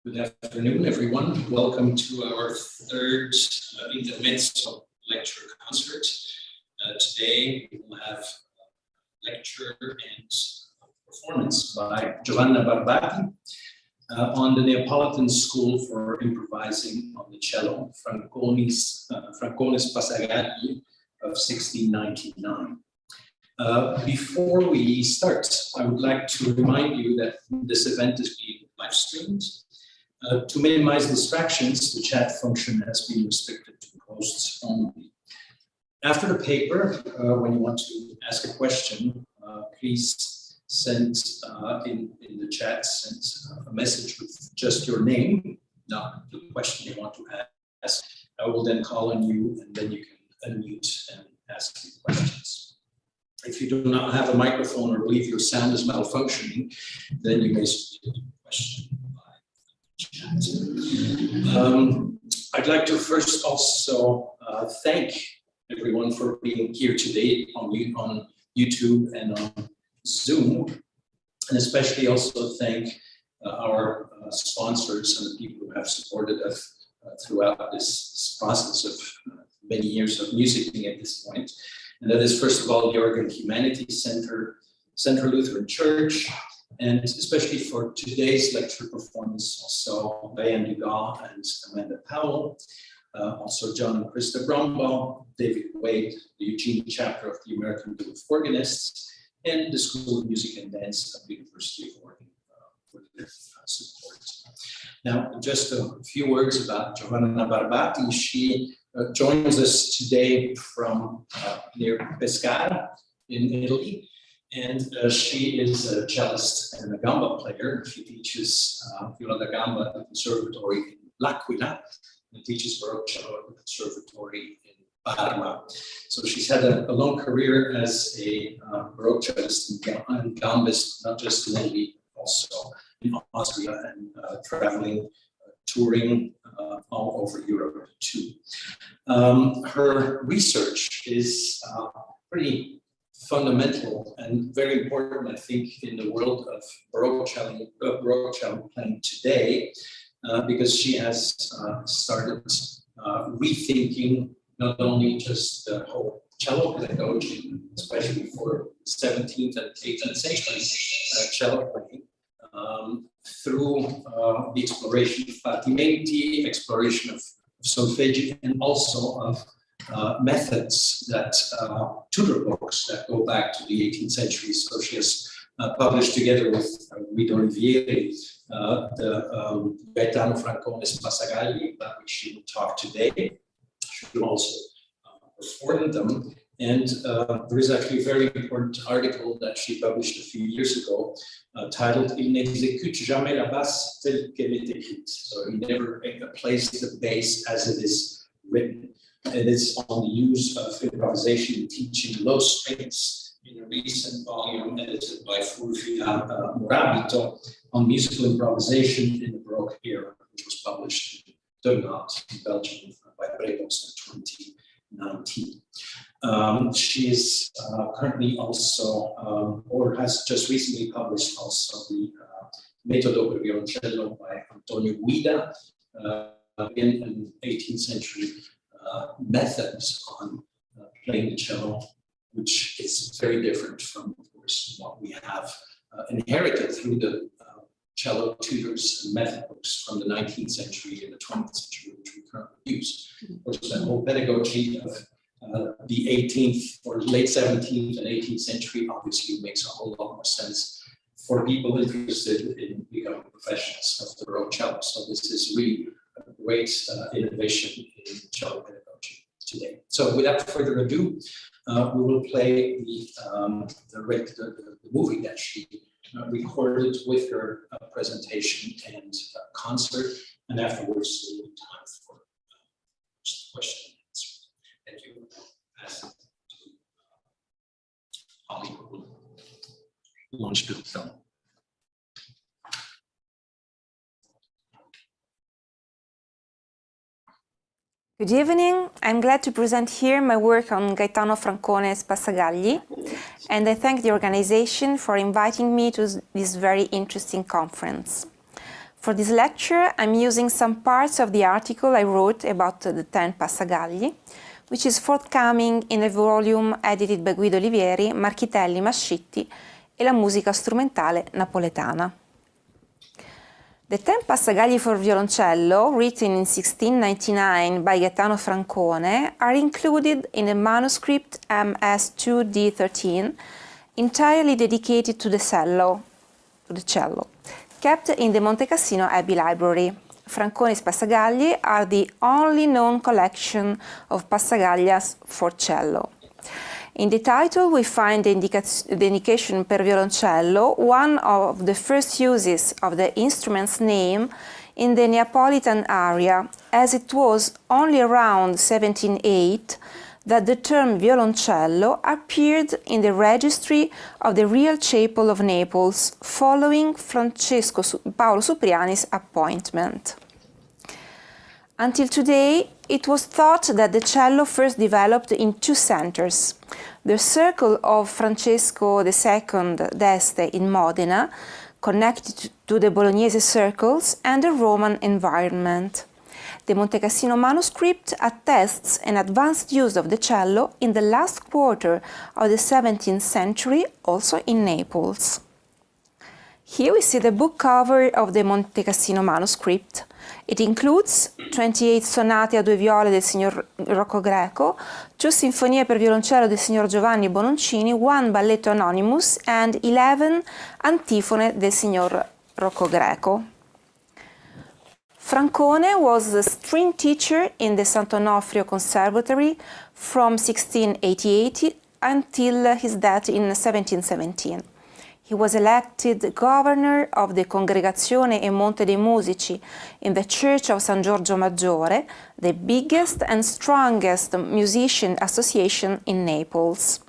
Good afternoon, everyone. Welcome to our third intermezzo lecture concert. Today we will have a lecture and performance by Giovanna Barbati on the Neapolitan School for Improvising on the Cello, Francone's Passagagli of 1699. Before we start, I would like to remind you that this event is being live streamed. To minimize distractions, the chat function has been restricted to hosts only. After the paper, when you want to ask a question, please send in the chat, send a message with just your name, not the question you want to ask. I will then call on you, and then you can unmute and ask your questions. If you do not have a microphone or believe your sound is malfunctioning, then you may submit a question. I'd like to first also thank everyone for being here today on YouTube and on Zoom, and especially also thank our sponsors and the people who have supported us throughout this process of many years of musicking at this point. And that is, first of all, the Organ Humanities Center, Central Lutheran Church, and especially for today's lecture performance, also Diane Dugas and Amanda Powell, also John and Krista Brombaugh, David Wade, the Eugene chapter of the American Guild of Organists, and the School of Music and Dance at the University of Oregon for their support. Now, just a few words about Giovanna Barbati. She joins us today from near Pescara in Italy. And she is a cellist and a gamba player. She teaches viola da gamba at the Conservatory in L'Aquila and teaches Baroque cello at the Conservatory in Parma. So she's had a long career as a Baroque cellist and gambist, not just in Italy, also in Austria, and traveling, touring all over Europe too. Her research is pretty fundamental and very important, I think, in the world of Baroque cello playing today, because she has started rethinking not only just the whole cello pedagogy, especially for 17th and 18th century cello playing, through the exploration of patimenti, exploration of solfeggi, and also of methods that tutor books that go back to the 18th century. So she has published together with Guido Olivieri the Gaetano Francone's Passagagli, about which she will talk today. She will also perform them. And there is actually a very important article that she published a few years ago titled Il n'exécute jamais la basse telle qu'elle est écrite. So he never plays the bass as it is written. It is on the use of improvisation and teaching low strings in a recent volume edited by Fulvia Morabito on musical improvisation in the Baroque era, which was published in Denaat in Belgium by Brebos in 2019. She is currently also, or has just recently published also the Metodo per violoncello by Antonio Guida in an 18th century methods on playing the cello, which is very different from, of course, what we have inherited through the cello tutors and method books from the 19th century and the 20th century, which we currently use. Of course, the whole pedagogy of the 18th or late 17th and 18th century obviously makes a whole lot more sense for people interested in becoming professionals of the Baroque cello. So this is really a great innovation in cello pedagogy today. So without further ado, we will play the movie that she recorded with her presentation and concert, and afterwards there will be time for question and answer. Thank you. Pass it to Holly, who will launch the film. Good evening. I'm glad to present here my work on Gaetano Francone's Passagagli, and I thank the organization for inviting me to this very interesting conference. For this lecture, I'm using some parts of the article I wrote about the 10 Passagagli, which is forthcoming in a volume edited by Guido Olivieri, Marchitelli, Mascitti e la musica strumentale napoletana. The 10 Passagagli for violoncello, written in 1699 by Gaetano Francone, are included in a manuscript MS2D13, entirely dedicated to the cello, kept in the Monte Cassino Abbey Library. Francone's Passagagli are the only known collection of passacaglias for cello. In the title we find the indication per violoncello, one of the first uses of the instrument's name in the Neapolitan area, as it was only around 1708 that the term violoncello appeared in the registry of the Real Chapel of Naples following Francesco Paolo Supriani's appointment. Until today, it was thought that the cello first developed in two centers: the circle of Francesco II d'Este in Modena, connected to the Bolognese circles, and the Roman environment. The Monte Cassino manuscript attests an advanced use of the cello in the last quarter of the 17th century, also in Naples. Here we see the book cover of the Monte Cassino manuscript. It includes 28 sonate a due viole del signor Rocco Greco, 2 sinfonie per violoncello del signor Giovanni Bononcini, 1 balletto anonymous, and 11 antifone del signor Rocco Greco. Francone was a string teacher in the Sant'Onofrio Conservatory from 1688 until his death in 1717. He was elected governor of the Congregazione e Monte dei Musici in the Church of San Giorgio Maggiore, the biggest and strongest musician association in Naples.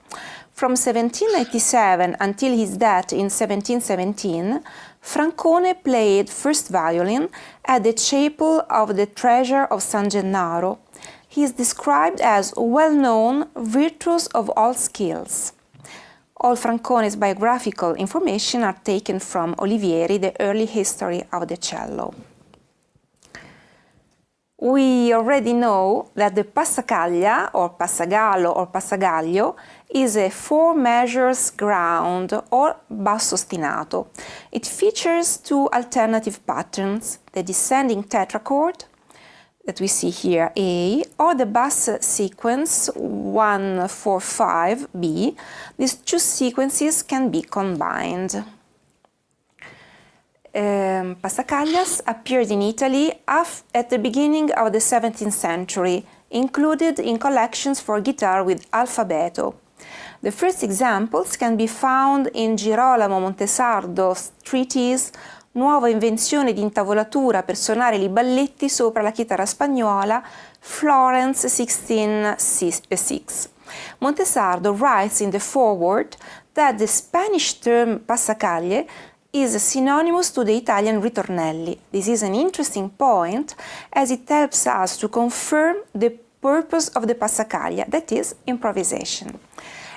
From 1797 until his death in 1717, Francone played first violin at the chapel of the Treasure of San Gennaro. He is described as well-known, virtuous of all skills. All Francone's biographical information are taken from Olivieri, The Early History of the Cello. We already know that the passacaglia, or passagallo, or passagaglio, is a 4 measures ground, or basso ostinato. It features 2 alternative patterns, the descending tetrachord, that we see here, A, or the bass sequence 1-4-5, B. These 2 sequences can be combined. Passacaglias appeared in Italy at the beginning of the 17th century, included in collections for guitar with alfabeto. The first examples can be found in Girolamo Montesardo's treatise Nuova invenzione di intavolatura per suonare i balletti sopra la chitarra spagnola, Florence 1606. Montesardo writes in the foreword that the Spanish term passacaglie is synonymous to the Italian ritornelli. This is an interesting point as it helps us to confirm the purpose of the passacaglia, that is, improvisation.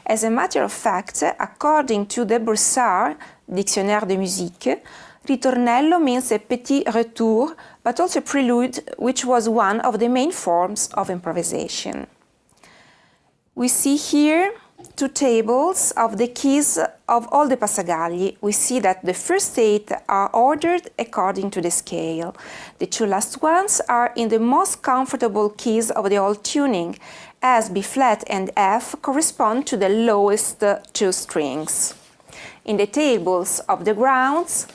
As a matter of fact, according to the Broussard, Dictionnaire de musique, ritornello means a petit retour, but also prelude, which was one of the main forms of improvisation. We see here 2 tables of the keys of all the passagagli. We see that the first 8 are ordered according to the scale. The 2 last ones are in the most comfortable keys of the whole tuning, as B flat and F correspond to the lowest 2 strings. In the tables of the grounds,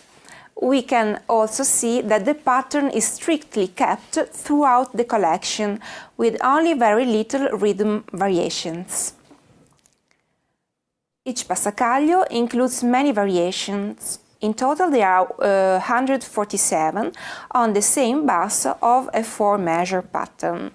we can also see that the pattern is strictly kept throughout the collection, with only very little rhythm variations. Each passacaglio includes many variations. In total, there are 147 on the same bass of a 4-measure pattern.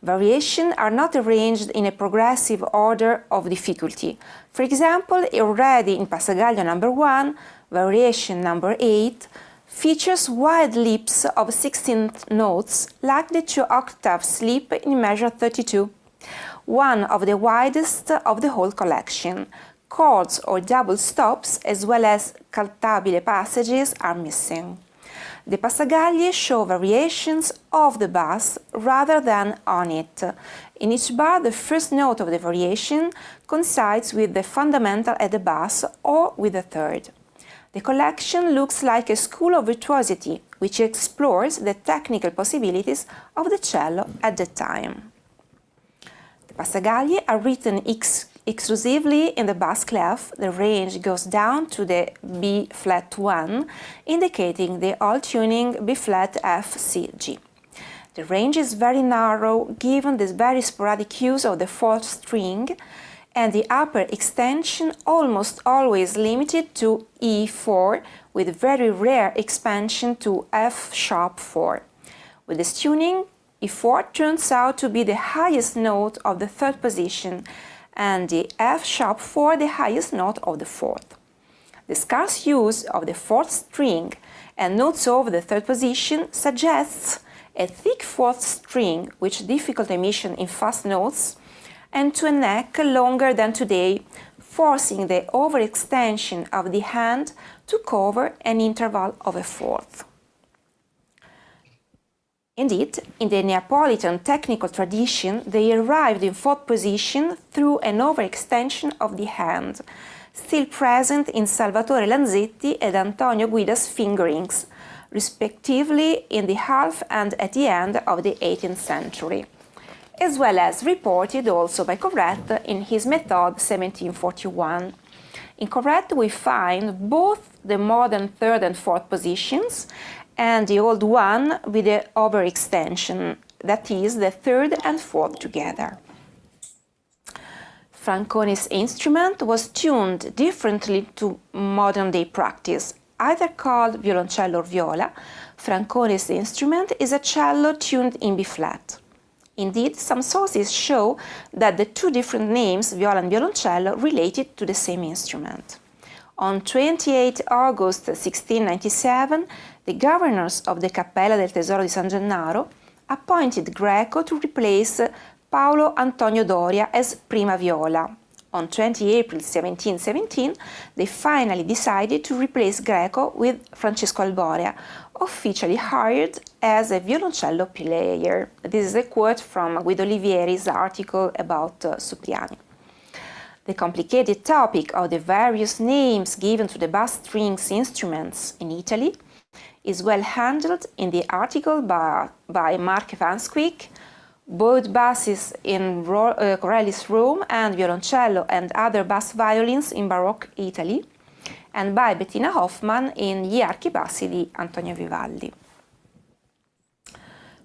Variations are not arranged in a progressive order of difficulty. For example, already in Passagaglio number 1, variation number 8 features wide leaps of 16th notes, like the 2-octave leap in measure 32, one of the widest of the whole collection. Chords or double stops, as well as cantabile passages, are missing. The passagagli show variations of the bass rather than on it. In each bar, the first note of the variation coincides with the fundamental at the bass or with the third. The collection looks like a school of virtuosity, which explores the technical possibilities of the cello at the time. The passagagli are written exclusively in the bass clef. The range goes down to the B flat 1, indicating the all tuning B flat F C G. The range is very narrow given the very sporadic use of the fourth string, and the upper extension almost always limited to E4, with very rare expansion to F sharp 4. With this tuning, E4 turns out to be the highest note of the third position, and the F sharp 4 the highest note of the fourth. The scarce use of the fourth string and notes over the third position suggests a thick fourth string with difficult emission in fast notes, and to a neck longer than today, forcing the overextension of the hand to cover an interval of a fourth. Indeed, in the Neapolitan technical tradition, they arrived in fourth position through an overextension of the hand, still present in Salvatore Lanzetti and Antonio Guida's fingerings, respectively in the half and at the end of the 18th century, as well as reported also by Corrette in his Method 1741. In Corrette we find both the modern third and fourth positions and the old one with the overextension, that is, the third and fourth together. Francone's instrument was tuned differently to modern-day practice. Either called violoncello or viola, Francone's instrument is a cello tuned in B-flat. Indeed, some sources show that the two different names, viola and violoncello, related to the same instrument. On 28 August 1697, the governors of the Cappella del Tesoro di San Gennaro appointed Greco to replace Paolo Antonio Doria as prima viola. On 20 April 1717, they finally decided to replace Greco with Francesco Alborea, officially hired as a violoncello player. This is a quote from Guido Olivieri's article about Supriani. The complicated topic of the various names given to the bass strings instruments in Italy is well handled in the article by Mark Van Squeek, Both Basses in Corelli's Rome and Violoncello and Other Bass Violins in Baroque Italy, and by Bettina Hoffmann in Gli Archibassi di Antonio Vivaldi.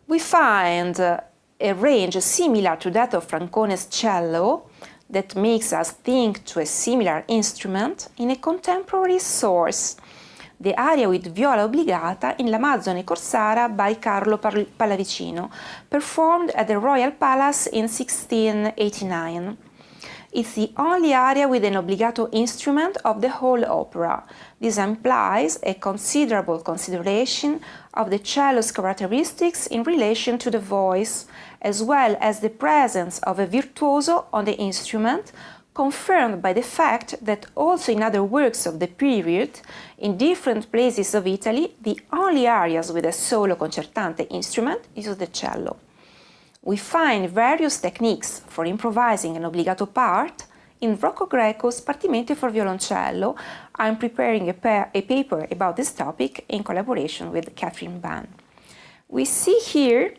We find a range similar to that of Francone's cello that makes us think to a similar instrument in a contemporary source, the aria with viola obbligata in l'Amazzone Corsara by Carlo Pallavicino, performed at the Royal Palace in 1689. It's the only aria with an obbligato instrument of the whole opera. This implies a considerable consideration of the cello's characteristics in relation to the voice, as well as the presence of a virtuoso on the instrument, confirmed by the fact that also in other works of the period, in different places of Italy, the only arias with a solo concertante instrument is the cello. We find various techniques for improvising an obbligato part in Rocco Greco's Spartimento for Violoncello. I'm preparing a paper about this topic in collaboration with Catherine Ban. We see here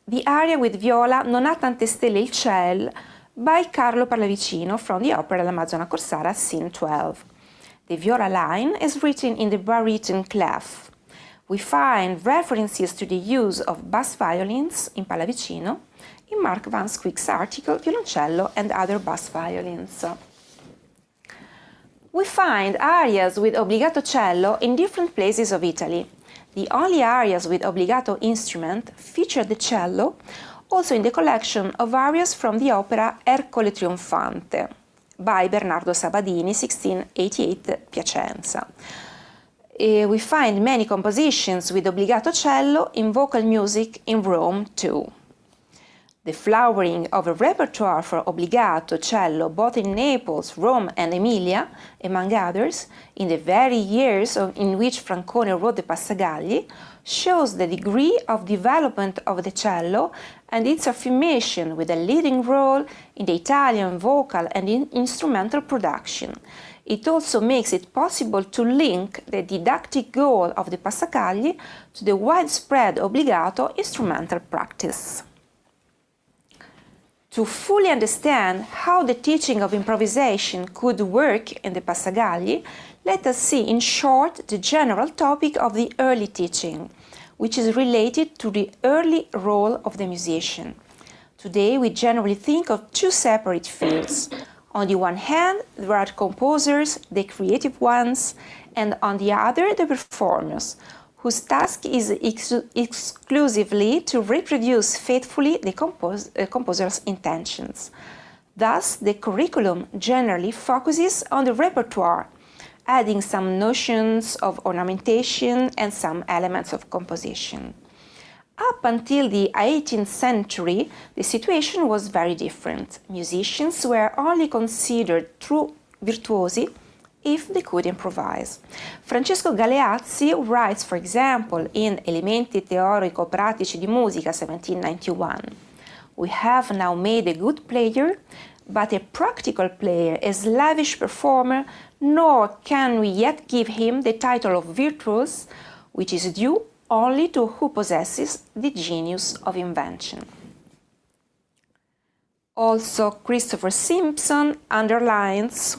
the aria with viola Non ha tante stelle il ciel by Carlo Pallavicino from the opera L'Amazzona Corsara, Scene 12. The viola line is written in the baritone clef. We find references to the use of bass violins in Pallavicino in Mark Van Squeek's article Violoncello and Other Bass Violins. We find arias with obbligato cello in different places of Italy. The only arias with obbligato instrument feature the cello also in the collection of arias from the opera Ercole Trionfante by Bernardo Sabadini, 1688, Piacenza. We find many compositions with obbligato cello in vocal music in Rome too. The flowering of a repertoire for obbligato, cello, both in Naples, Rome and Emilia, among others, in the very years in which Francone wrote the Passagagli, shows the degree of development of the cello and its affirmation with a leading role in the Italian vocal and instrumental production. It also makes it possible to link the didactic goal of the Passacagli to the widespread obbligato instrumental practice. To fully understand how the teaching of improvisation could work in the Passagagli, let us see in short the general topic of the early teaching, which is related to the early role of the musician. Today we generally think of two separate fields. On the one hand, there are composers, the creative ones, and on the other, the performers, whose task is exclusively to reproduce faithfully the composer's intentions. Thus, the curriculum generally focuses on the repertoire, adding some notions of ornamentation and some elements of composition. Up until the 18th century, the situation was very different. Musicians were only considered true virtuosi if they could improvise. Francesco Galeazzi writes, for example, in Elementi teorico-pratici di musica, 1791, "We have now made a good player, but a practical player, a slavish performer, nor can we yet give him the title of virtuous, which is due only to who possesses the genius of invention." Also, Christopher Simpson underlines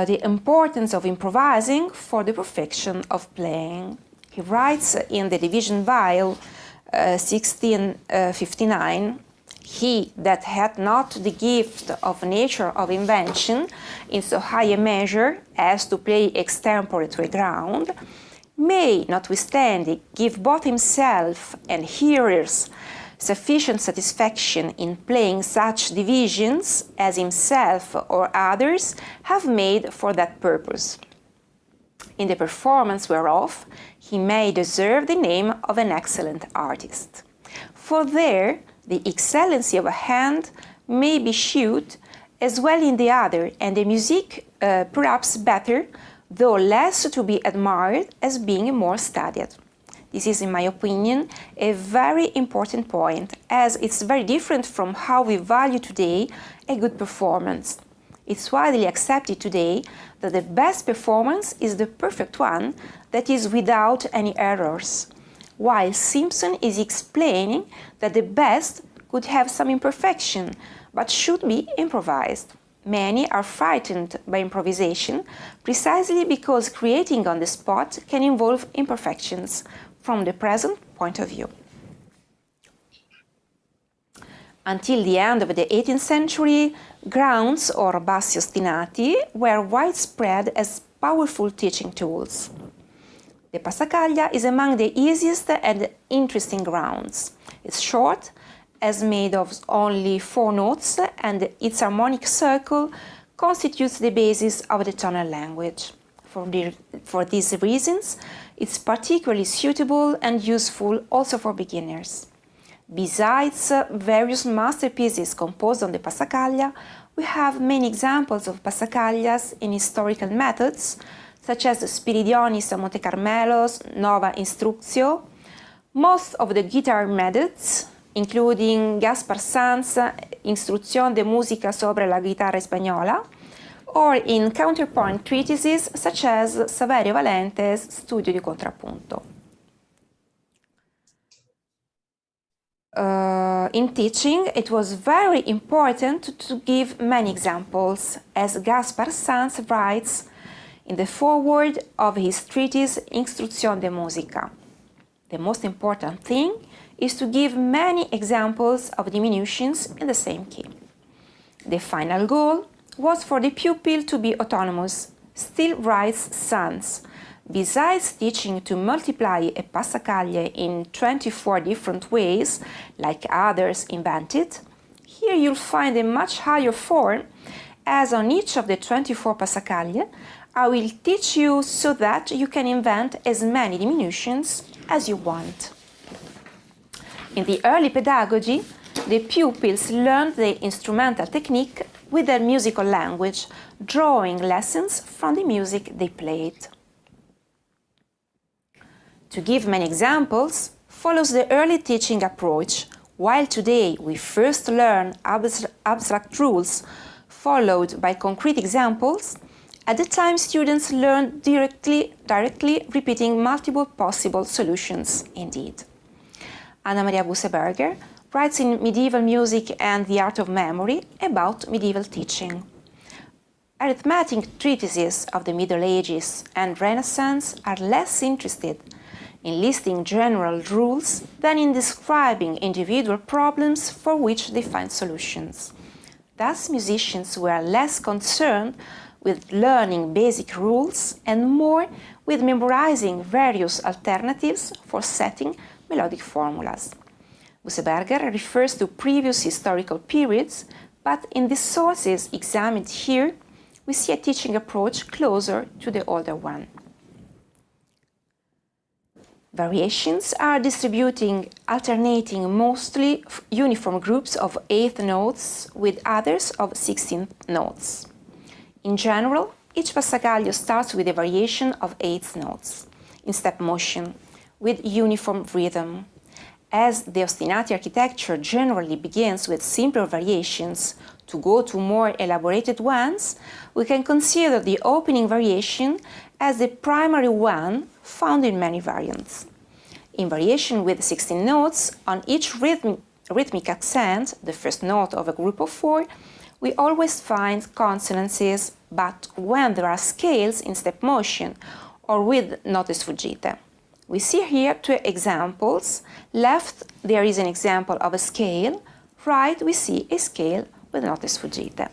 the importance of improvising for the perfection of playing. He writes in the Division Viol, 1659, "He that had not the gift of nature of invention in so high a measure as to play extempore to a ground, may, notwithstanding, give both himself and hearers sufficient satisfaction in playing such divisions as himself or others have made for that purpose, in the performance whereof he may deserve the name of an excellent artist. For there the excellency of a hand may be shewed as well in the other, and the music perhaps better, though less to be admired as being more studied." This is, in my opinion, a very important point, as it's very different from how we value today a good performance. It's widely accepted today that the best performance is the perfect one that is without any errors, while Simpson is explaining that the best could have some imperfection, but should be improvised. Many are frightened by improvisation precisely because creating on the spot can involve imperfections from the present point of view. Until the end of the 18th century, grounds or bassi ostinati were widespread as powerful teaching tools. The passacaglia is among the easiest and interesting grounds. It's short, as made of only 4 notes, and its harmonic circle constitutes the basis of the tonal language. For these reasons, it's particularly suitable and useful also for beginners. Besides various masterpieces composed on the passacaglia, we have many examples of passacaglias in historical methods, such as Spiridionis Monte Carmelo's Nova Instructio, most of the guitar methods, including Gaspar Sanz' Instrucción de Música sobre la Guitarra Española, or in counterpoint treatises such as Saverio Valente's Studio di Contrappunto. In teaching, it was very important to give many examples, as Gaspar Sanz writes in the foreword of his treatise Instrucción de Música. The most important thing is to give many examples of diminutions in the same key. The final goal was for the pupil to be autonomous, still writes Sanz. Besides teaching to multiply a passacaglia in 24 different ways, like others invented, here you'll find a much higher form, as on each of the 24 passacaglia, I will teach you so that you can invent as many diminutions as you want. In the early pedagogy, the pupils learned the instrumental technique with their musical language, drawing lessons from the music they played. To give many examples, follows the early teaching approach. While today we first learn abstract rules followed by concrete examples, at the time students learned directly repeating multiple possible solutions indeed. Anna Maria Buseberger writes in Medieval Music and the Art of Memory about medieval teaching. Arithmetic treatises of the Middle Ages and Renaissance are less interested in listing general rules than in describing individual problems for which they find solutions. Thus, musicians were less concerned with learning basic rules and more with memorizing various alternatives for setting melodic formulas. Buseberger refers to previous historical periods, but in the sources examined here, we see a teaching approach closer to the older one. Variations are alternating mostly uniform groups of 8th notes with others of 16th notes. In general, each passacaglio starts with a variation of 8th notes in step motion with uniform rhythm. As the ostinati architecture generally begins with simpler variations to go to more elaborated ones, we can consider the opening variation as the primary one found in many variants. In variation with 16 notes, on each rhythmic accent, the first note of a group of 4, we always find consonances, but when there are scales in step motion or with note sfuggite. We see here 2 examples. Left, there is an example of a scale. Right, we see a scale with note sfuggite.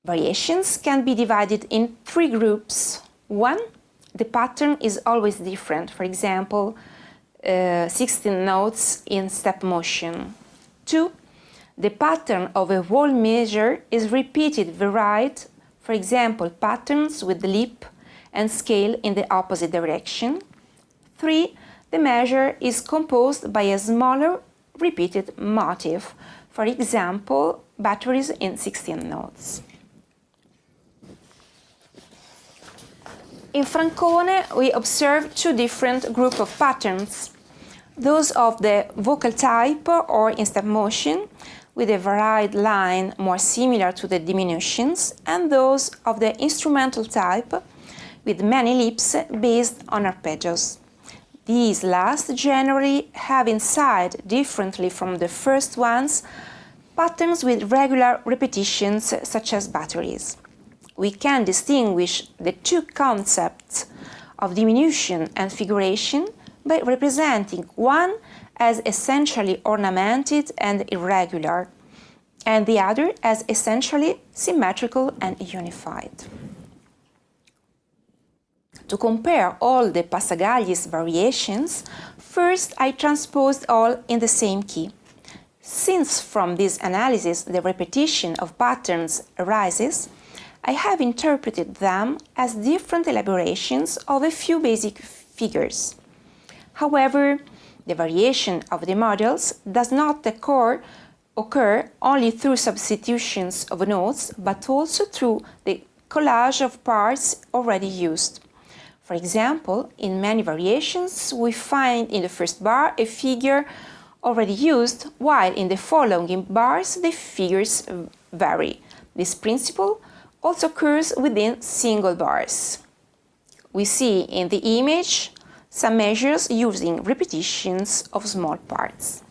Variations can be divided in 3 groups. 1, the pattern is always different. For example, 16 notes in step motion. 2, the pattern of a whole measure is repeated varied, for example, patterns with the lip and scale in the opposite direction. 3, the measure is composed by a smaller repeated motif, for example, batteries in 16 notes. In Francone, we observe 2 different groups of patterns. Those of the vocal type or in step motion, with a varied line more similar to the diminutions, and those of the instrumental type, with many lips based on arpeggios. These last generally have inside, differently from the first ones, patterns with regular repetitions such as batteries. We can distinguish the 2 concepts of diminution and figuration by representing one as essentially ornamented and irregular, and the other as essentially symmetrical and unified. To compare all the Passagagli's variations, first I transposed all in the same key. Since from this analysis the repetition of patterns arises, I have interpreted them as different elaborations of a few basic figures. However, the variation of the models does not occur only through substitutions of notes, but also through the collage of parts already used. For example, in many variations, we find in the first bar a figure already used, while in the following bars the figures vary. This principle also occurs within single bars. We see in the image some measures using repetitions of small parts.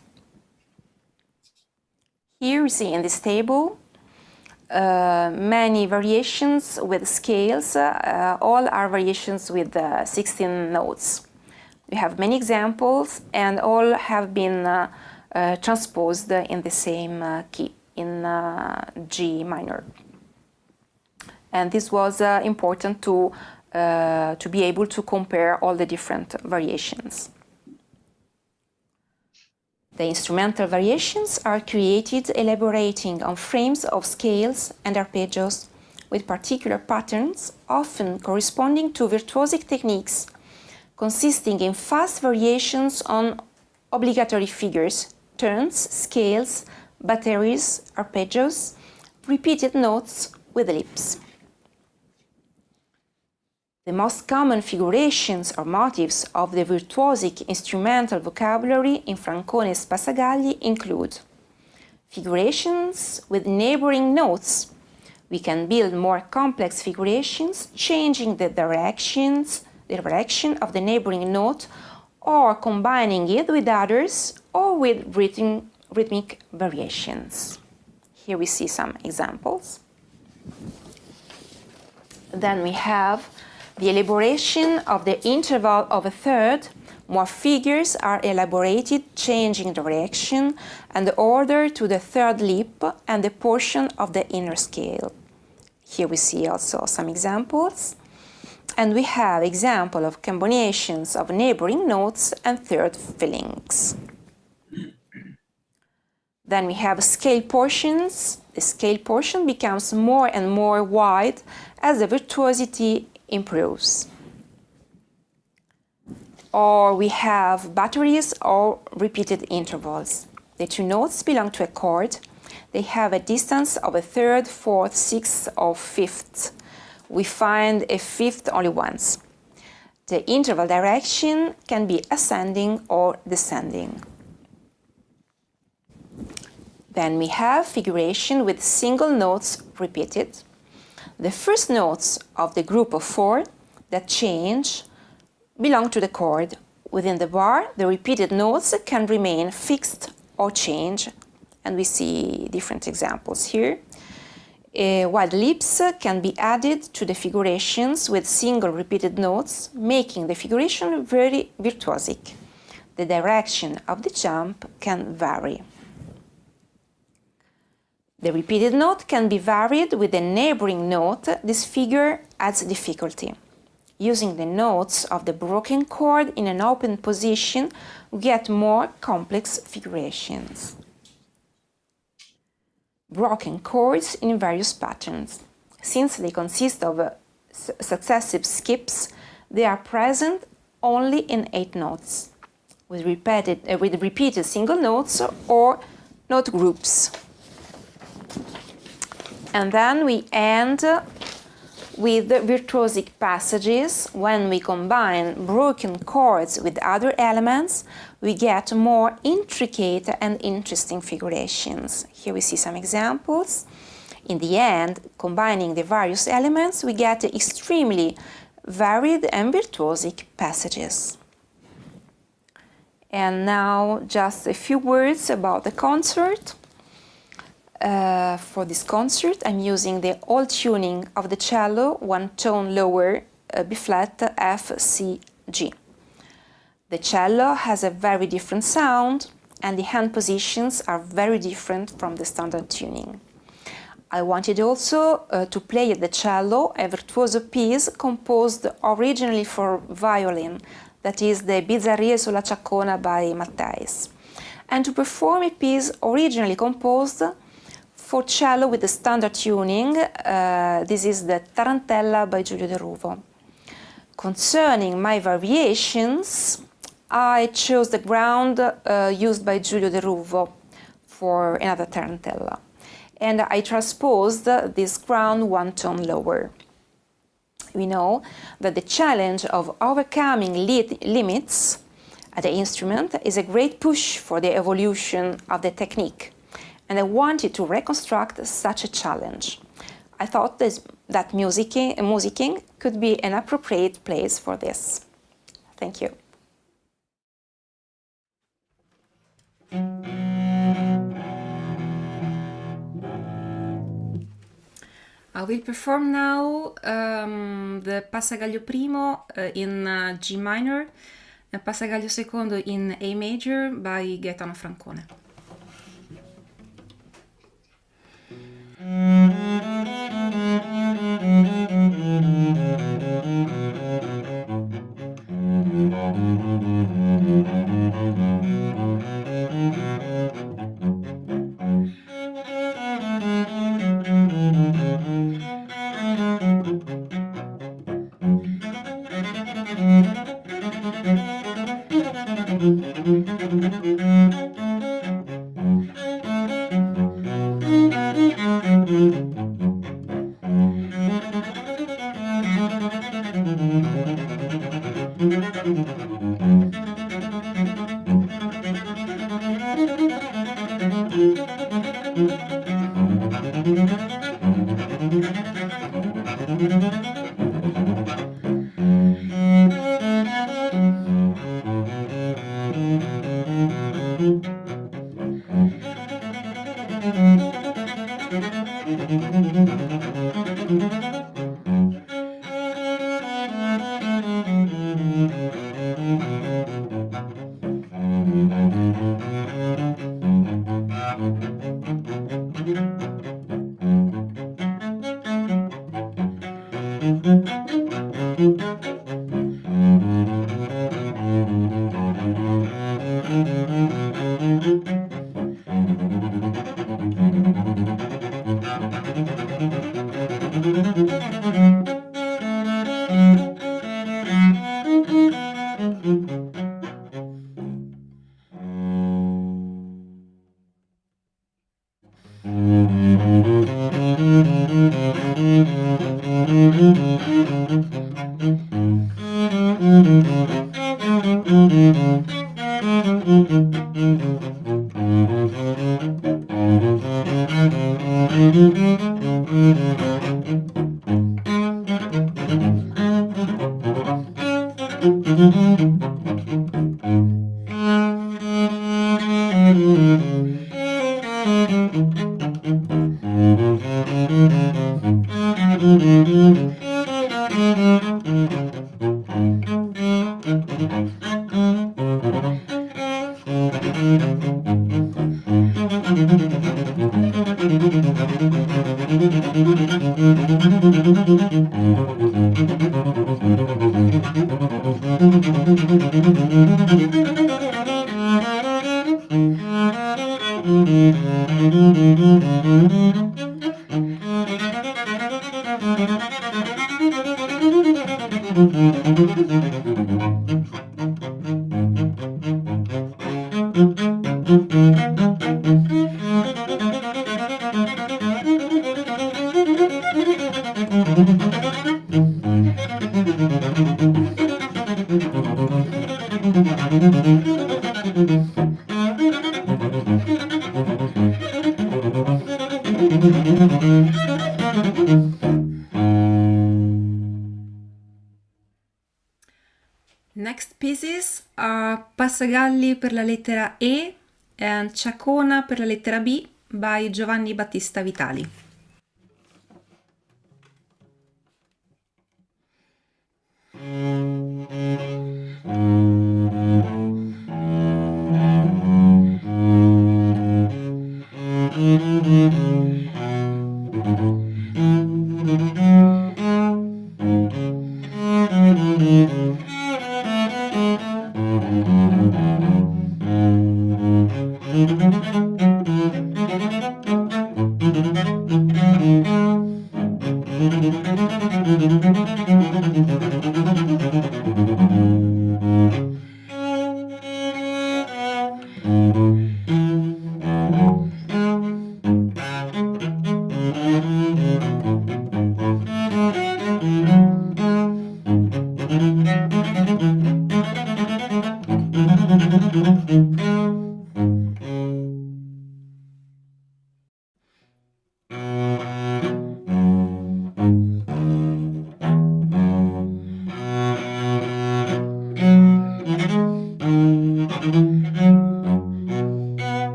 Here we see in this table many variations with scales. All are variations with 16 notes. We have many examples and all have been transposed in the same key, in G minor. And this was important to be able to compare all the different variations. The instrumental variations are created elaborating on frames of scales and arpeggios with particular patterns, often corresponding to virtuosic techniques, consisting in fast variations on obligatory figures, turns, scales, batteries, arpeggios, repeated notes with ellipse. The most common figurations or motifs of the virtuosic instrumental vocabulary in Francone's Passagagli include figurations with neighboring notes. We can build more complex figurations, changing the direction of the neighboring note, or combining it with others, or with rhythmic variations. Here we see some examples. Then we have the elaboration of the interval of a third. More figures are elaborated, changing direction and order to the third lip and the portion of the inner scale. Here we see also some examples. And we have example of combinations of neighboring notes and third fillings. Then we have scale portions. The scale portion becomes more and more wide as the virtuosity improves. Or we have batteries or repeated intervals. The two notes belong to a chord. They have a distance of a third, fourth, sixth, or fifth. We find a fifth only once. The interval direction can be ascending or descending. Then we have figuration with single notes repeated. The first notes of the group of four that change belong to the chord. Within the bar, the repeated notes can remain fixed or change, and we see different examples here. While lips can be added to the figurations with single repeated notes, making the figuration very virtuosic. The direction of the jump can vary. The repeated note can be varied with a neighboring note. This figure adds difficulty. Using the notes of the broken chord in an open position, we get more complex figurations. Broken chords in various patterns. Since they consist of successive skips, they are present only in 8 notes, with repeated single notes or note groups. And then we end with the virtuosic passages. When we combine broken chords with other elements, we get more intricate and interesting figurations. Here we see some examples. In the end, combining the various elements, we get extremely varied and virtuosic passages. And now just a few words about the concert. For this concert, I'm using the all tuning of the cello, one tone lower, B flat, F, C, G. The cello has a very different sound, and the hand positions are very different from the standard tuning. I wanted also to play at the cello a virtuoso piece composed originally for violin, that is the Bizzarrie sulla Ciaccona by Matthijs, and to perform a piece originally composed for cello with the standard tuning. This is the Tarantella by Giulio De Ruvo. Concerning my variations, I chose the ground used by Giulio De Ruvo for another tarantella, and I transposed this ground one tone lower. We know that the challenge of overcoming limits at the instrument is a great push for the evolution of the technique, and I wanted to reconstruct such a challenge. I thought that musicking could be an appropriate place for this. Thank you. I will perform now the Passagallo primo in G minor and Passagallo secondo in A major by Gaetano Francone. Next pieces are Passagagli per la lettera E and Ciacona per la lettera B by Giovanni Battista Vitali.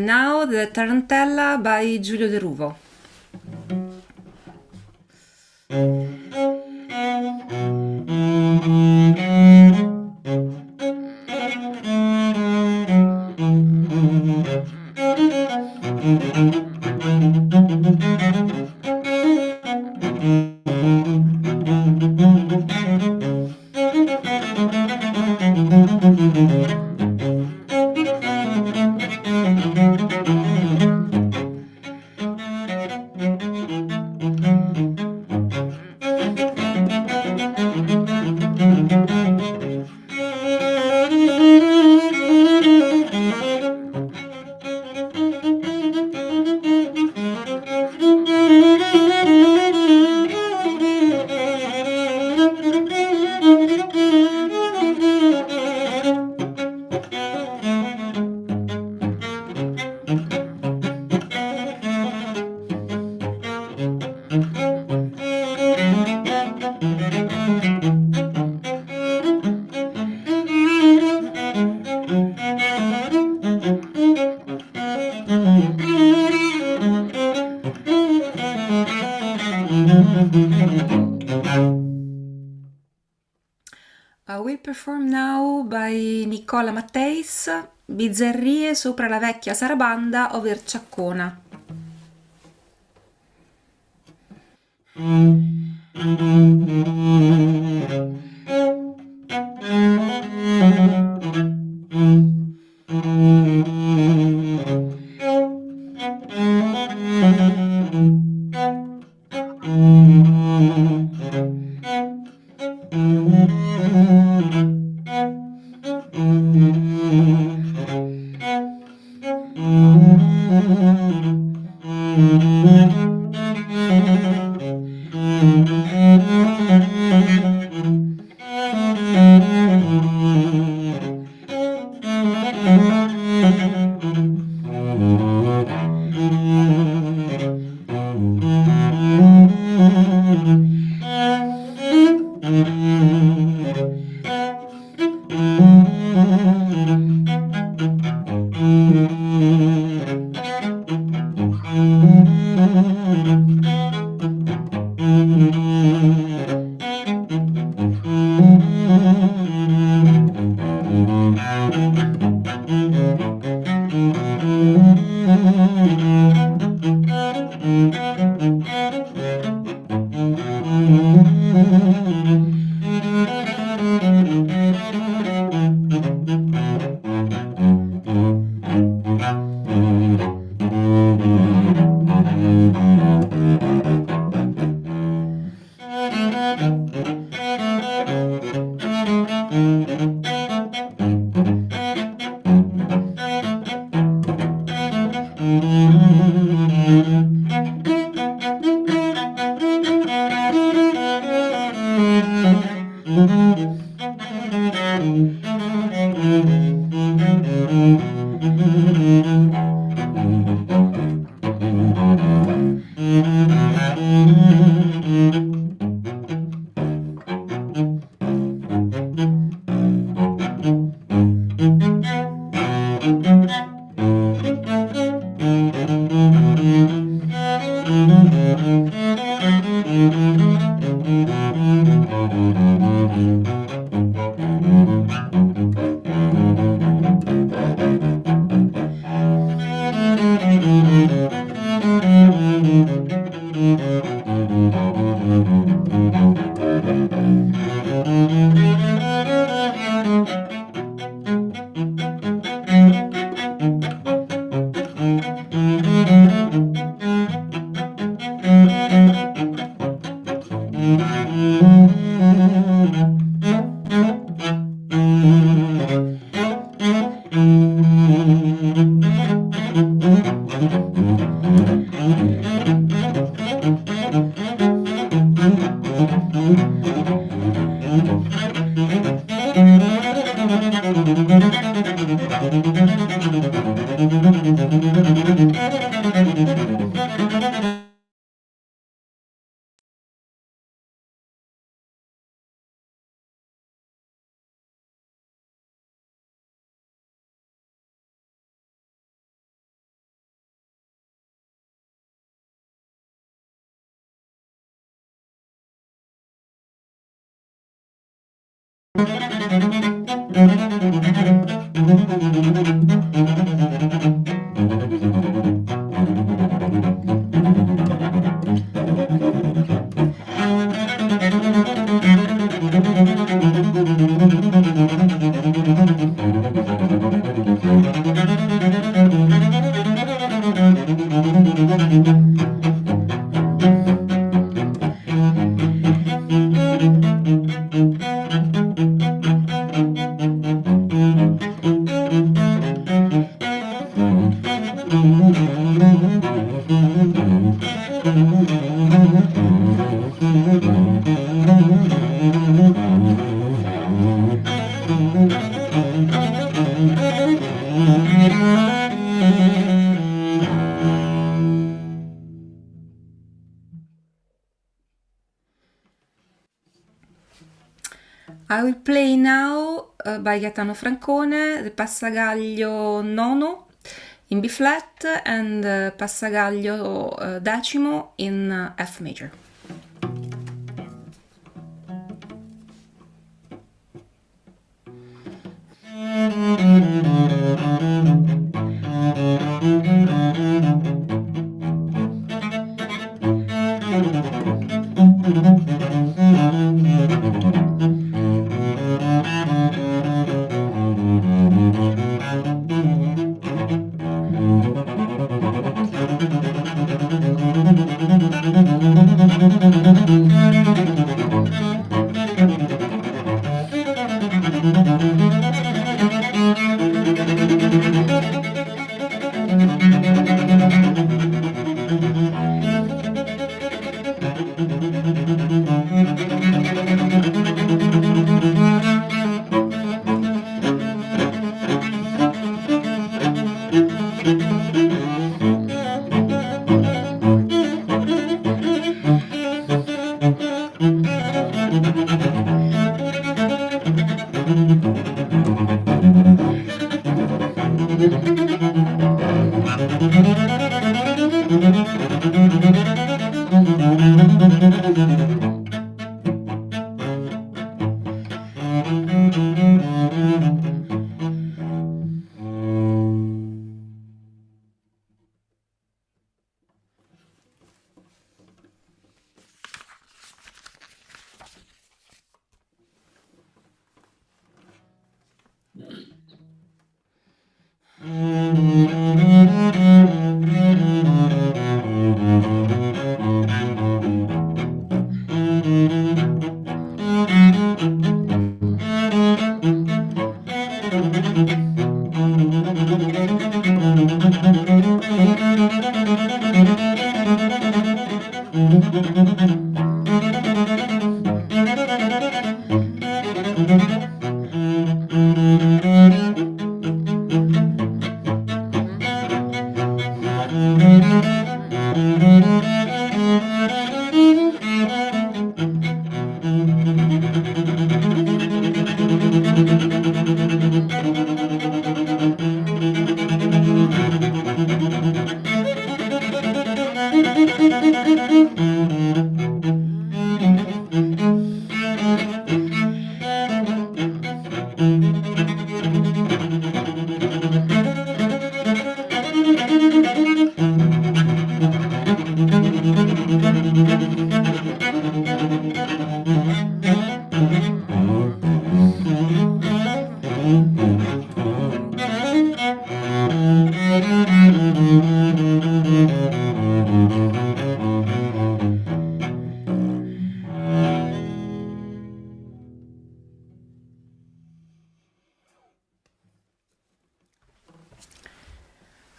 And now the Tarantella by Giulio De Ruvo. I will perform now by Nicola Matteis, Bizzarrie sopra la vecchia sarabanda over Ciaccona. I will play now by Gaetano Francone the Passagaglio nono in B flat and Passagaglio decimo in F major.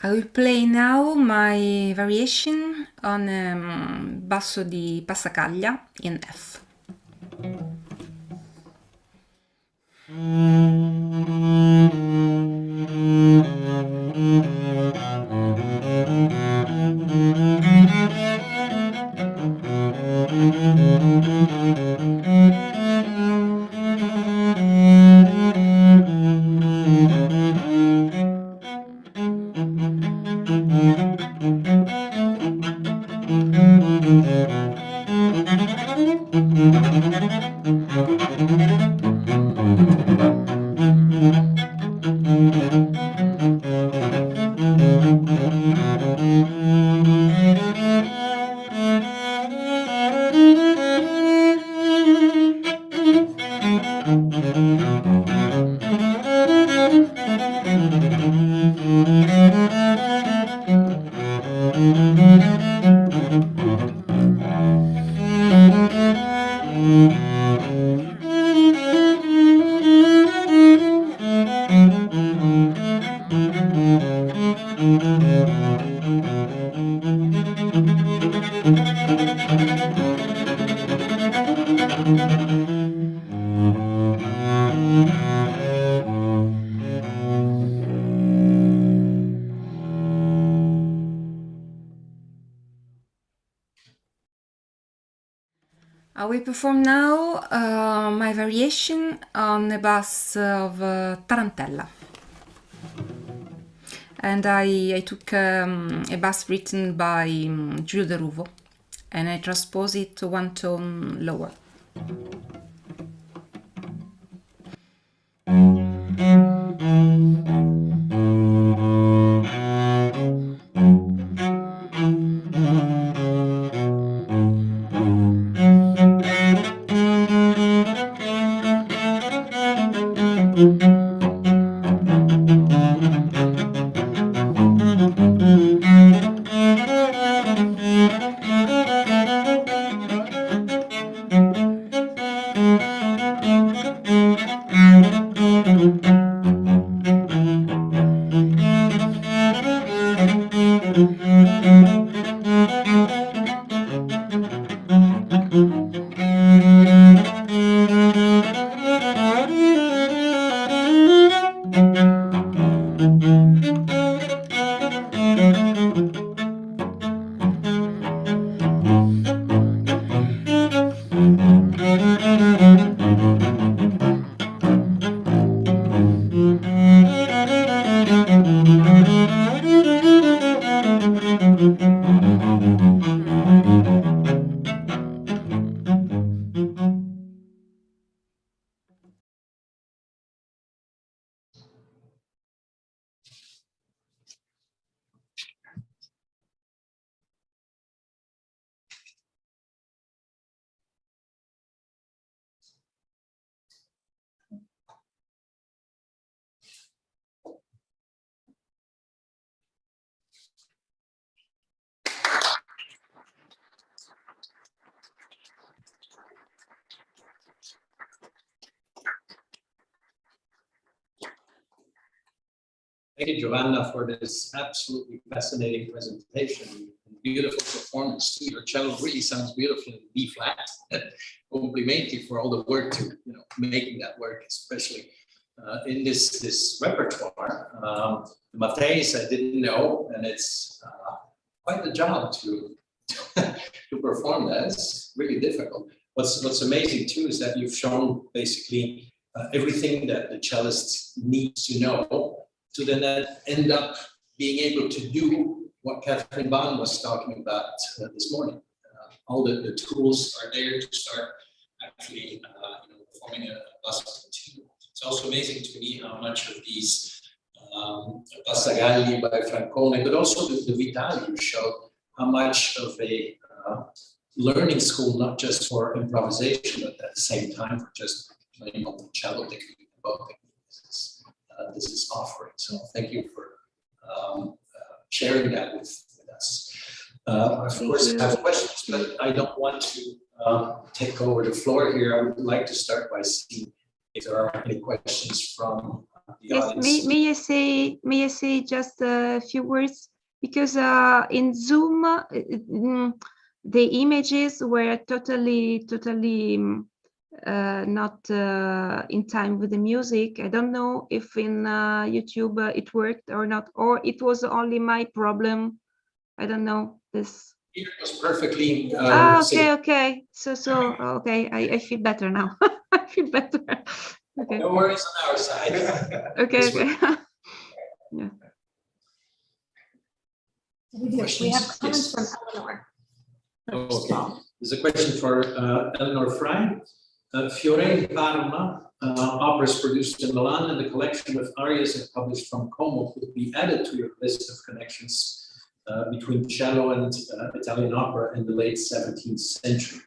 I will play now my variation on basso di passacaglia in F. I will perform now my variation on the bass of Tarantella. And I took a bass written by Giulio De Ruvo, and I transpose it to one tone lower. Thank you, Giovanna, for this absolutely fascinating presentation. Beautiful performance too. Your cello really sounds beautiful in B flat. Complimenti for all the work to, making that work, especially in this repertoire. The Matthäus I didn't know, and it's quite a job to to perform that. It's really difficult. What's amazing too is that you've shown basically everything that the cellist needs to know to then end up being able to do what Catherine Bond was talking about this morning. All the tools are there to start actually performing a bass tune. It's also amazing to me how much of these Passagagli by Francone, but also the Vitali you showed, how much of a learning school, not just for improvisation, but at the same time for just playing on the cello technique, both techniques. This is offering. So thank you for sharing that with us. Of course, I have questions, but I don't want to take over the floor here. I would like to start by seeing if there are any questions from the audience. May I say just a few words? Because in Zoom, the images were totally not in time with the music. I don't know if in YouTube it worked or not, or it was only my problem. I don't know this. It was perfectly. Okay. Okay. I feel better now. I feel better. Okay. No worries on our side. Okay. Yeah. We have comments from Eleanor. Okay. There's a question for Eleanor Fry. Fiore in Parma operas produced in Milan, and the collection with arias and published from Como could be added to your list of connections between cello and Italian opera in the late 17th century.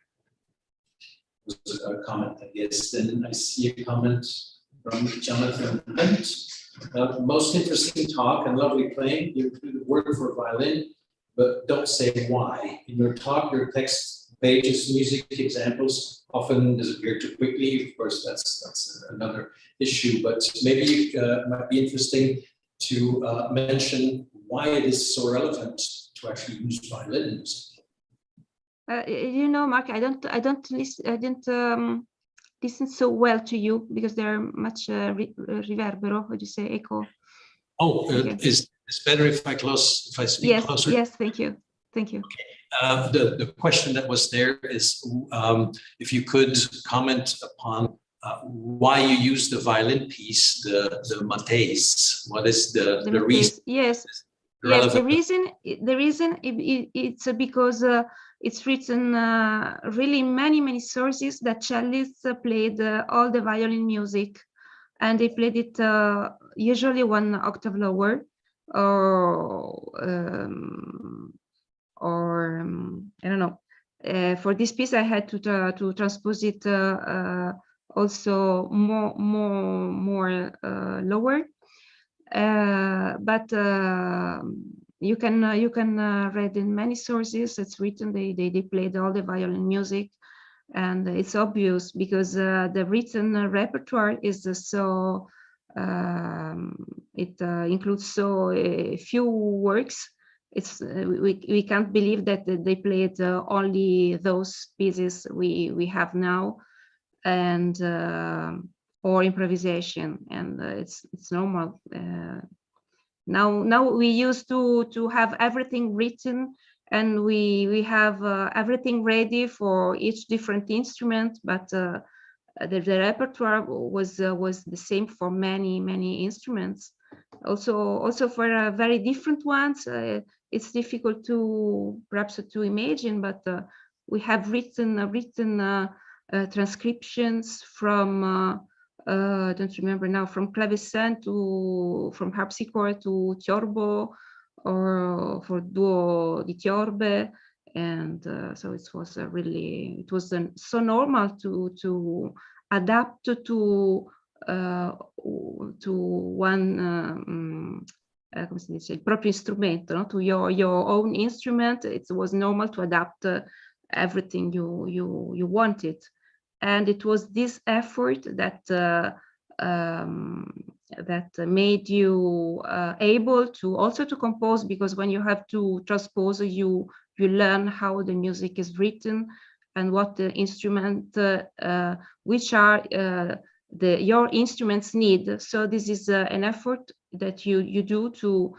Was a comment, I guess. Then I see a comment from Jonathan Hunt. Most interesting talk and lovely playing. You included word for violin, but don't say why. In your talk, your text pages, music examples often disappear too quickly. Of course, that's another issue, but maybe it might be interesting to mention why it is so relevant to actually use violin in music. You know, Mark, I didn't listen so well to you because there are much reverbero. What do you say, echo? Oh, is it better if I speak closer? Yes, thank you. Okay. The question that was there is if you could comment upon why you use the violin piece, the Mates. What is the reason? Yes, the reason it's because it's written really many sources that cellists played all the violin music, and they played it usually one octave lower, or I don't know. For this piece, I had to transpose it also more lower. But you can read in many sources. It's written they played all the violin music, and it's obvious because the written repertoire is so it includes so few works. It's we can't believe that they played only those pieces we have now, and or improvisation, and it's normal. Now we used to have everything written, and we have everything ready for each different instrument, but the repertoire was the same for many instruments. Also for very different ones. It's difficult to perhaps to imagine, but we have written transcriptions from don't remember now, from clavecin from harpsichord to tiorbo, or for duo di tiorbe, and so it was so normal to adapt to one come si dice, il proprio strumento, no? To your own instrument. It was normal to adapt everything you wanted, and it was this effort that made you able to also to compose, because when you have to transpose, you learn how the music is written and what the instrument which are your instruments need. So this is an effort that you do to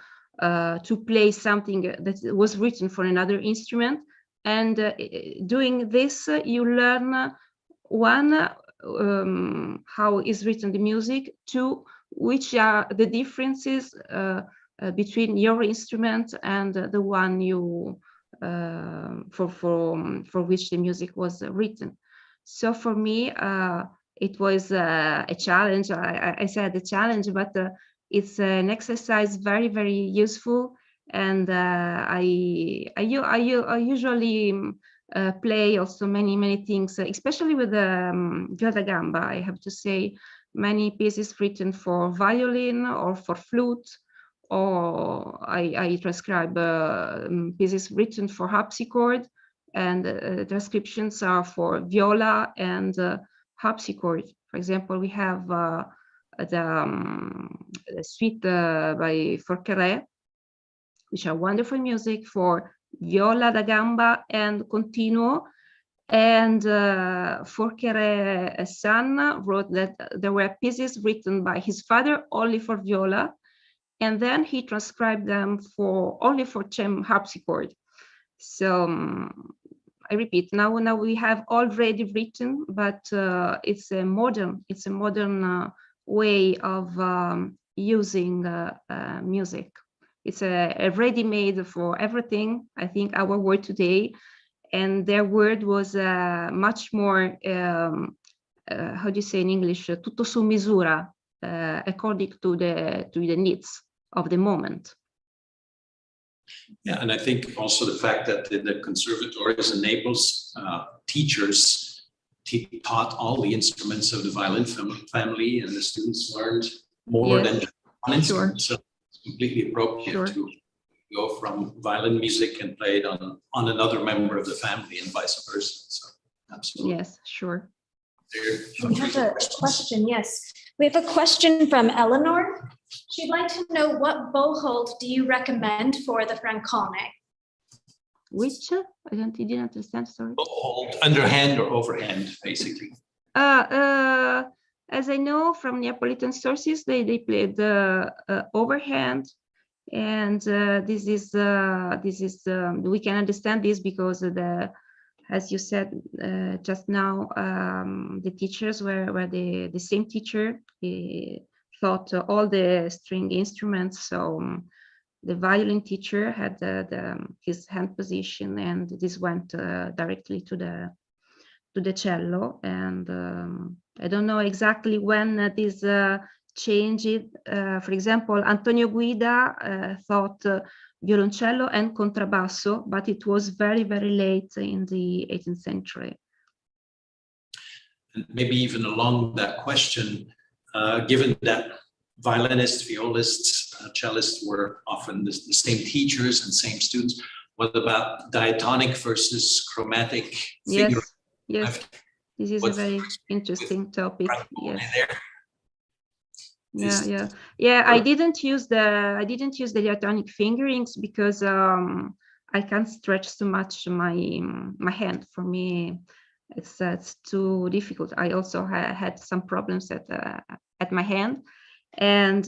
play something that was written for another instrument, and doing this you learn one, how is written the music, two, which are the differences between your instrument and the one you for which the music was written. So for me it was a challenge. I said a challenge, but it's an exercise very useful, and I usually play also many things, especially with the viola da gamba. I have to say, many pieces written for violin or for flute, or I transcribe pieces written for harpsichord, and transcriptions are for viola and harpsichord. For example, we have the suite by Forqueray, which are wonderful music for viola da gamba and continuo. And Forqueray's son wrote that there were pieces written by his father only for viola, and then he transcribed them only for harpsichord. So I repeat, now we have already written, but it's a modern way of using music. It's a ready-made for everything. I think our world today, and their word was much more how do you say in English, tutto su misura, according to the needs of the moment. Yeah, and I think also the fact that the conservatories enables teachers taught all the instruments of the violin family, and the students learned more than one instrument. So it's completely appropriate to go from violin music and play it on another member of the family and vice versa. So absolutely. Yes, sure. We have a question, yes. We have a question from Eleanor. She'd like to know, what bow hold do you recommend for the Francone? Which? I didn't understand, sorry. Bow hold, underhand or overhand, basically. As I know from Neapolitan sources, they played the overhand, and this is we can understand this because as you said just now, the teachers were the same teacher. He taught all the string instruments, so the violin teacher had his hand position, and this went directly to the cello. And I don't know exactly when this changed. For example, Antonio Guida thought violoncello and contrabbasso, but it was very, very late in the 18th century. And maybe even along that question, given that violinists, violists, cellists were often the same teachers and same students, what about diatonic versus chromatic figure? Yes, this is a very interesting topic. Yes. Yeah. I didn't use the diatonic fingerings because I can't stretch too much my hand. For me, it's too difficult. I also had some problems at my hand, and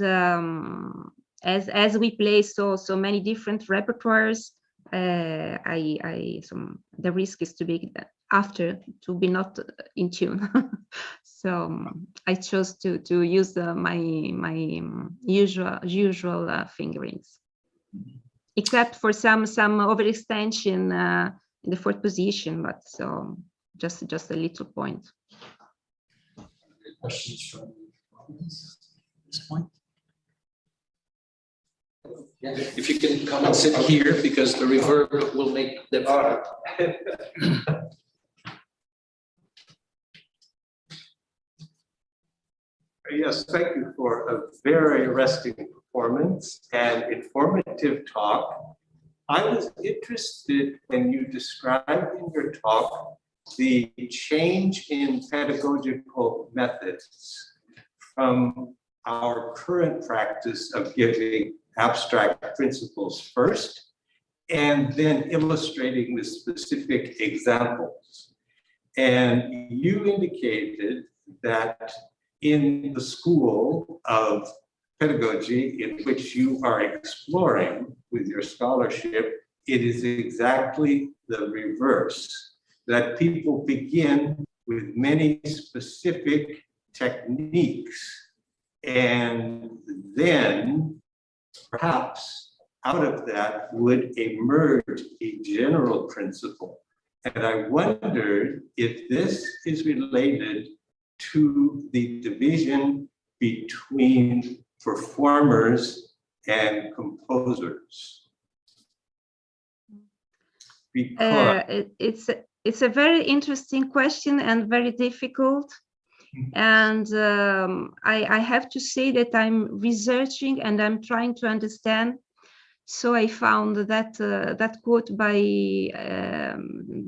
as we play so many different repertoires, the risk is too big after to be not in tune. So I chose to use my usual fingerings, except for some overextension in the fourth position, but so just a little point. Questions from this point? Yeah, if you can come and sit here, because the reverb will make the Yes, thank you for a very arresting performance and informative talk. I was interested when you described in your talk the change in pedagogical methods from our current practice of giving abstract principles first and then illustrating with specific examples. And you indicated that in the school of pedagogy in which you are exploring with your scholarship, it is exactly the reverse, that people begin with many specific techniques, and then perhaps out of that would emerge a general principle. And I wondered if this is related to the division between performers and composers. Because it's a very interesting question and very difficult. And I have to say that I'm researching and I'm trying to understand. So I found that quote by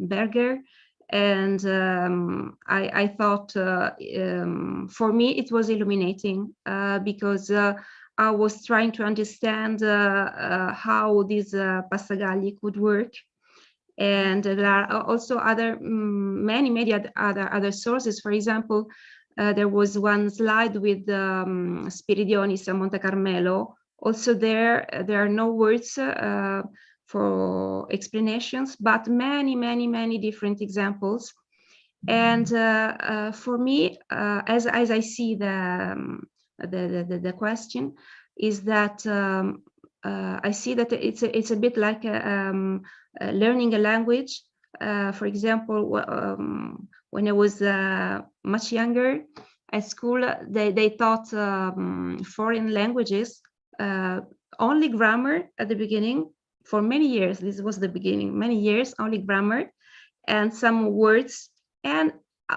Berger. And I thought, for me, it was illuminating because I was trying to understand how these Passagagli could work. And there are also many other sources. For example, there was one slide with Spiridionis and Monte Carmelo. Also there are no words for explanations, but many different examples. And for me, as I see the question, is that I see that it's a bit like learning a language. For example, when I was much younger at school, they taught foreign languages, only grammar at the beginning for many years. This was the beginning, many years, only grammar and some words. And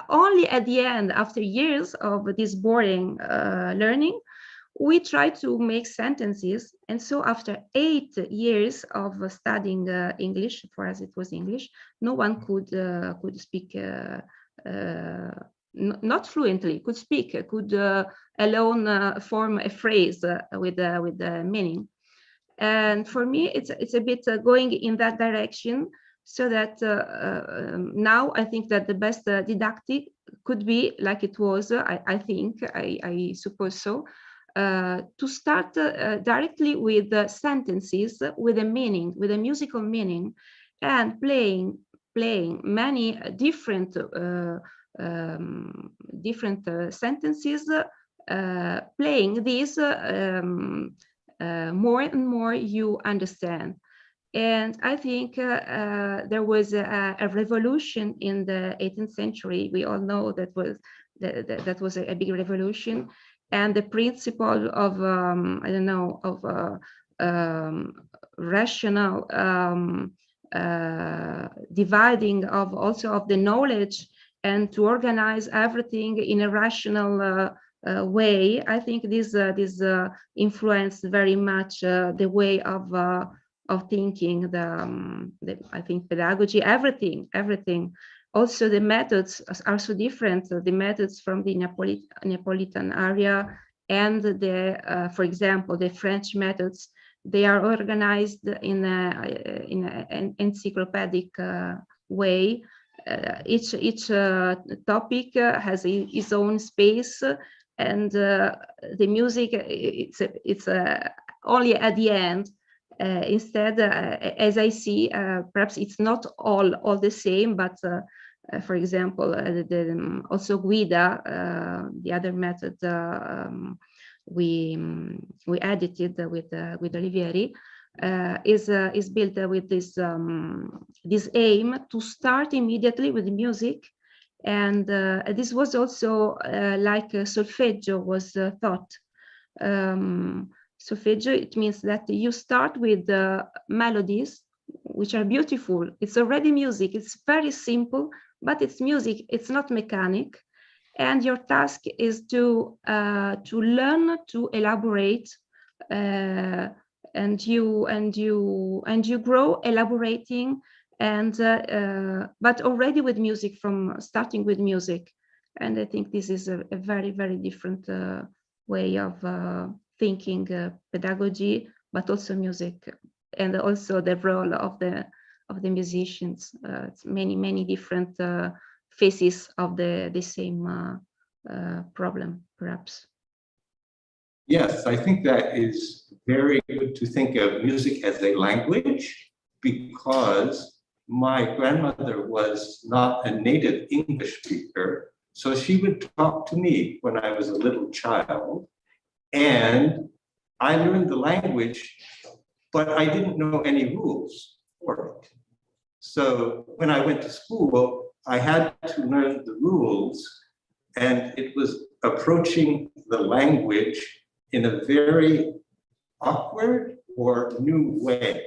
only at the end, after years of this boring learning, we try to make sentences. And so after 8 years of studying English, for us it was English, no one could speak, not fluently, could speak, could alone form a phrase with the meaning. And for me, it's a bit going in that direction, so that now I think that the best didactic could be like it was, I suppose so, to start directly with the sentences with a meaning, with a musical meaning, and playing many different sentences, playing these more and more you understand. And I think there was a revolution in the 18th century. We all know that was a big revolution. And the principle of, rational dividing of the knowledge, and to organize everything in a rational way. I think this influenced very much the way of thinking, I think pedagogy, everything. Also, the methods are so different. The methods from the Neapolitan area and for example, the French methods, they are organized in an encyclopedic way. Each topic has its own space, and the music it's only at the end. Instead, as I see, perhaps it's not all the same, but for example, also guida, the other method we edited with Olivieri, is built with this aim to start immediately with the music. And this was also like solfeggio was thought. Solfeggio, it means that you start with melodies which are beautiful. It's already music. It's very simple, but it's music. It's not mechanic. And your task is to learn to elaborate, and you grow elaborating, and but already with music, from starting with music. And I think this is a very, very different way of thinking pedagogy, but also music, and also the role of the musicians. It's many different faces of the same problem, perhaps. Yes, I think that is very good to think of music as a language, because my grandmother was not a native English speaker, so she would talk to me when I was a little child, and I learned the language, but I didn't know any rules for it. So when I went to school, I had to learn the rules, and it was approaching the language in a very awkward or new way.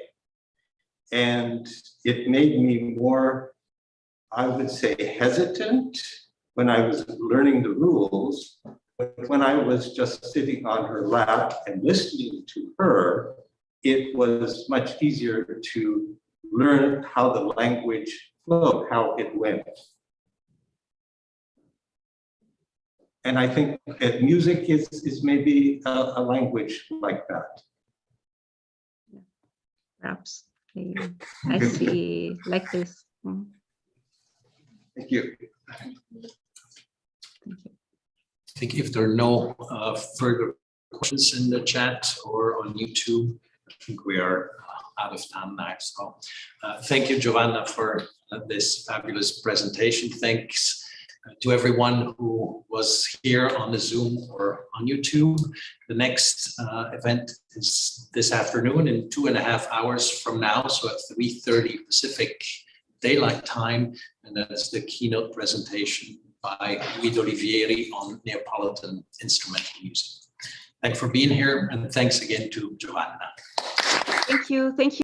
And it made me more, I would say, hesitant when I was learning the rules. But when I was just sitting on her lap and listening to her, it was much easier to learn how the language flowed, how it went. And I think that music is maybe a language like that. Perhaps I see like this. Thank you. Thank you. I think if there are no further questions in the chat or on YouTube, I think we are out of time now. So thank you, Giovanna, for this fabulous presentation. Thanks to everyone who was here on the Zoom or on YouTube. The next event is this afternoon in 2.5 hours from now, so at 3:30 Pacific daylight time, and that's the keynote presentation by Guido Rivieri on Neapolitan instrumental music. Thanks for being here, and thanks again to Giovanna. Thank you. Thank you.